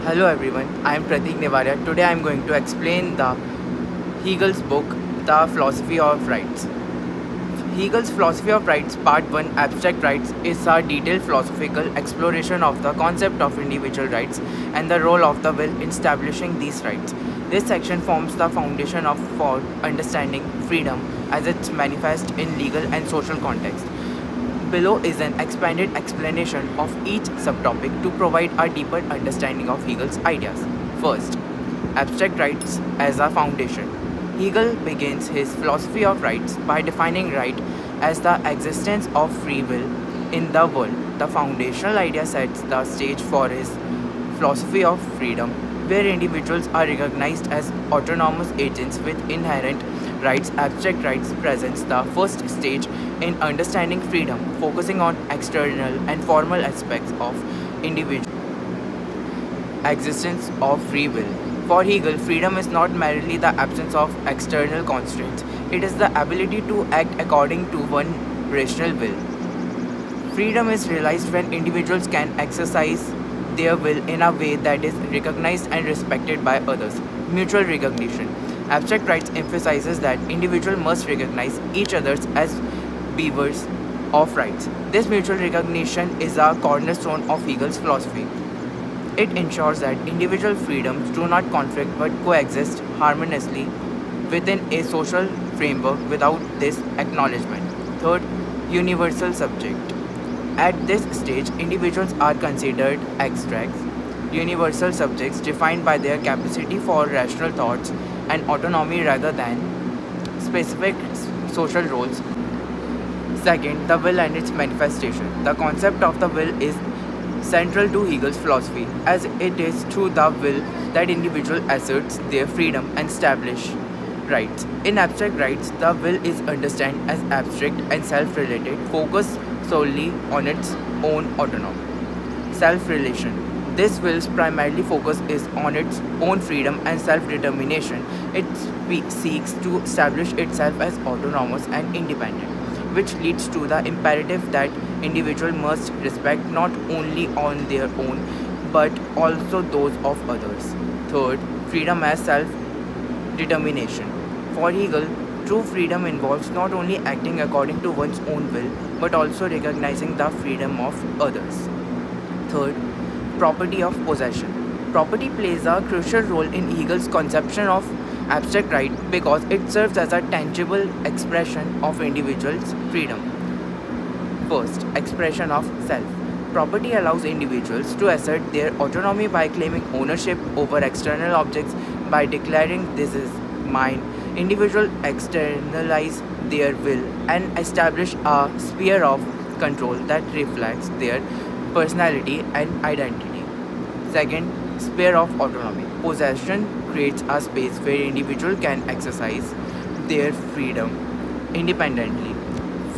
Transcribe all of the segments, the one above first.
Hello everyone, I am Pratik Nevaria. Today I am going to explain the Hegel's book, The Philosophy of Rights. Hegel's Philosophy of Rights, Part 1, Abstract Rights, is a detailed philosophical exploration of the concept of individual rights and the role of the will in establishing these rights. This section forms the foundation for understanding freedom as it's manifest in legal and social context. Below is an expanded explanation of each subtopic to provide a deeper understanding of Hegel's ideas. First, abstract rights as a foundation. Hegel begins his philosophy of rights by defining right as the existence of free will in the world. The foundational idea sets the stage for his philosophy of freedom, where individuals are recognized as autonomous agents with inherent rights. Abstract rights presents the first stage in understanding freedom, focusing on external and formal aspects of individual existence of free will. For Hegel, freedom is not merely the absence of external constraints, it is the ability to act according to one rational will. Freedom is realized when individuals can exercise their will in a way that is recognized and respected by others. Mutual recognition. Abstract rights emphasizes that individuals must recognize each other as bearers of rights. This mutual recognition is a cornerstone of Hegel's philosophy. It ensures that individual freedoms do not conflict but coexist harmoniously within a social framework without this acknowledgement. Third, universal subject. At this stage, individuals are considered abstracts, universal subjects defined by their capacity for rational thoughts and autonomy rather than specific social roles. Second, the will and its manifestation. The concept of the will is central to Hegel's philosophy, as it is through the will that individual asserts their freedom and establish rights. In abstract rights, the will is understood as abstract and self-related, focused solely on its own autonomy. Self-relation. This will's primarily focus is on its own freedom and self-determination. It seeks to establish itself as autonomous and independent, which leads to the imperative that individuals must respect not only on their own but also those of others. Third, freedom as self-determination. For Hegel, true freedom involves not only acting according to one's own will but also recognizing the freedom of others. Third, property of possession. Property plays a crucial role in Hegel's conception of abstract right because it serves as a tangible expression of individuals' freedom. First, expression of self. Property allows individuals to assert their autonomy by claiming ownership over external objects by declaring this is mine. Individuals externalize their will and establish a sphere of control that reflects their personality and identity. Second, sphere of autonomy. Possession creates a space where individuals can exercise their freedom independently,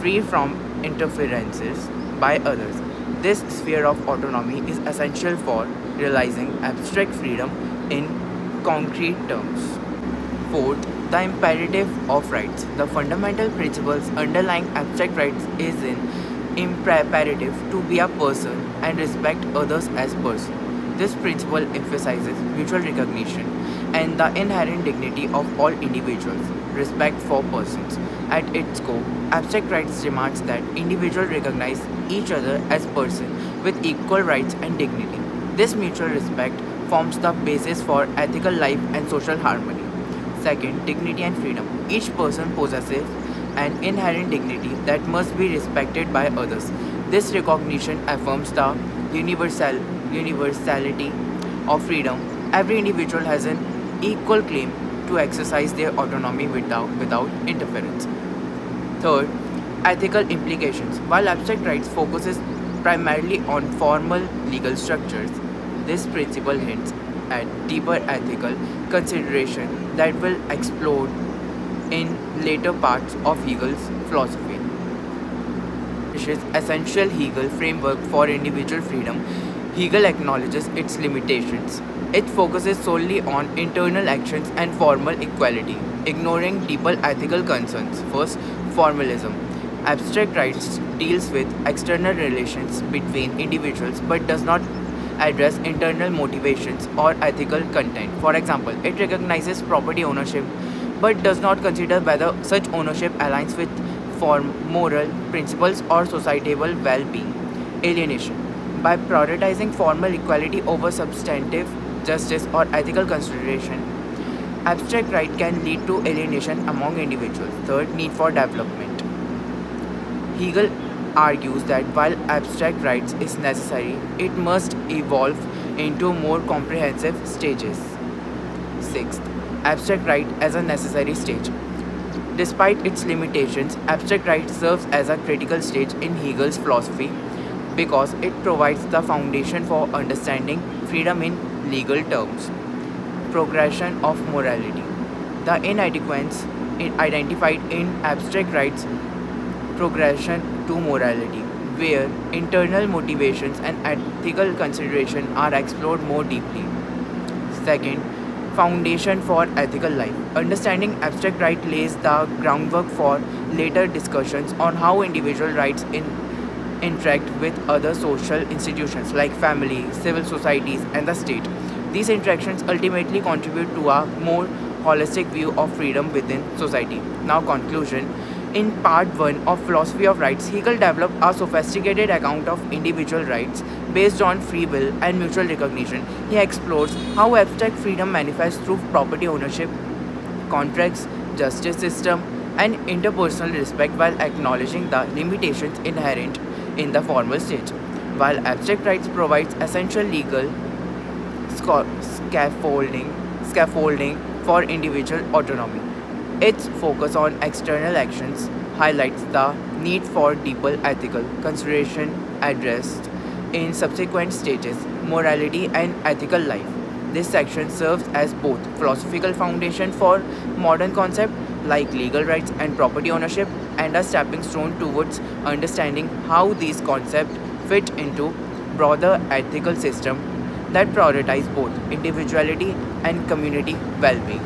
free from interferences by others. This sphere of autonomy is essential for realizing abstract freedom in concrete terms. Fourth, the imperative of rights. The fundamental principles underlying abstract rights is an imperative to be a person and respect others as persons. This principle emphasizes mutual recognition and the inherent dignity of all individuals, respect for persons. At its core, abstract rights demands that individuals recognize each other as persons with equal rights and dignity. This mutual respect forms the basis for ethical life and social harmony. Second, dignity and freedom. Each person possesses an inherent dignity that must be respected by others. This recognition affirms the universality of freedom. Every individual has an equal claim to exercise their autonomy without interference. Third, ethical implications. While abstract rights focuses primarily on formal legal structures, this principle hints at deeper ethical consideration that will explode in later parts of Hegel's philosophy. Which is essential Hegel framework for individual freedom. Hegel acknowledges its limitations. It focuses solely on internal actions and formal equality, ignoring deeper ethical concerns. First, formalism. Abstract rights deals with external relations between individuals but does not address internal motivations or ethical content. For example, it recognizes property ownership but does not consider whether such ownership aligns with moral principles or societal well being. Alienation. By prioritizing formal equality over substantive justice or ethical consideration, abstract right can lead to alienation among individuals. Third, need for development. Hegel argues that while abstract rights is necessary, it must evolve into more comprehensive stages. Sixth, abstract right as a necessary stage. Despite its limitations, abstract right serves as a critical stage in Hegel's philosophy because it provides the foundation for understanding freedom in legal terms. Progression of morality. The inadequacies identified in abstract rights progression to morality, where internal motivations and ethical consideration are explored more deeply. Second, foundation for ethical life. Understanding abstract right lays the groundwork for later discussions on how individual rights interact with other social institutions like family, civil societies, and the state. These interactions ultimately contribute to a more holistic view of freedom within society. Now, conclusion. In part 1 of Philosophy of Rights, Hegel developed a sophisticated account of individual rights based on free will and mutual recognition. He explores how abstract freedom manifests through property ownership, contracts, justice system, and interpersonal respect while acknowledging the limitations inherent in the formal stage. While abstract rights provides essential legal scaffolding for individual autonomy, its focus on external actions highlights the need for deeper ethical consideration addressed in subsequent stages, morality and ethical life. This section serves as both philosophical foundation for modern concepts like legal rights and property ownership and a stepping stone towards understanding how these concepts fit into broader ethical system that prioritize both individuality and community well-being.